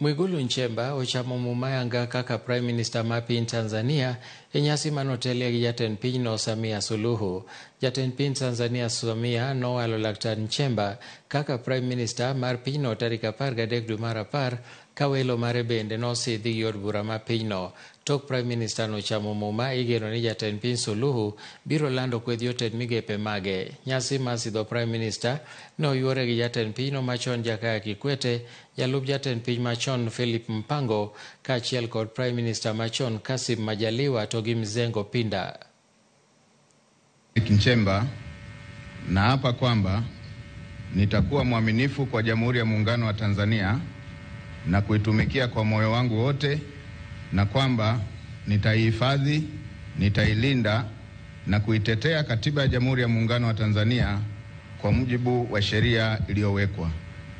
Mwigulu Nchemba ochamo mumayanga kaka Prime Minister ma piny Tanzania e nyasi manotelie gi jatend pinyno Samia Suluhu. Jatend piny Tanzania Samia nowalo Laktar Nchemba kaka Prime Minister mar pinyno tarik 13 dwe mar 10 ka welo mare bende nosidhi gi od bura ma pinyno. Tok Prime Minister nochamo muma, igeno ni jatend piny Suluhu biro lando kweth jotend migepe mage. Nyasi mar sidho Prime Minister noyuore gi jatend pinyno machon Jakaya Kikwete, jalup jatend piny machon Philip Mpango kaachiel kod Prime Minister machon Kassim Majaliwa to gi Mzengo Pinda. Nchemba, naapa kwamba nitakuwa mwaminifu kwa Jamhuri ya Muungano wa Tanzania na kuitumikia kwa moyo wangu wote, na kwamba nitaihifadhi, nitailinda na kuitetea Katiba ya Jamhuri ya Muungano wa Tanzania kwa mujibu wa sheria iliyowekwa.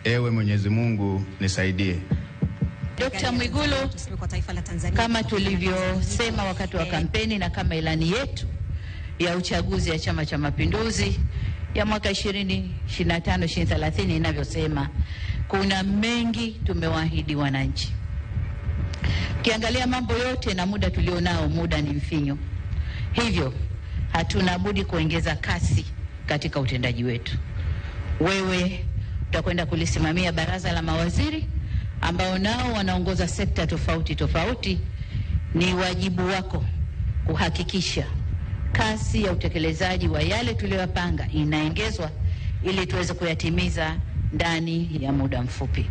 Ewe Mwenyezi Mungu nisaidie. Dr. Mwigulu, kama tulivyosema wakati wa kampeni na kama ilani yetu ya uchaguzi ya Chama cha Mapinduzi ya mwaka 2025-2030 inavyosema, kuna mengi tumewaahidi wananchi. Kiangalia mambo yote na muda tulionao, muda ni mfinyo. Hivyo hatuna budi kuongeza kasi katika utendaji wetu. Wewe utakwenda kulisimamia baraza la mawaziri ambao nao wanaongoza sekta tofauti tofauti. Ni wajibu wako kuhakikisha kasi ya utekelezaji wa yale tuliyopanga inaongezwa ili tuweze kuyatimiza ndani ya muda mfupi.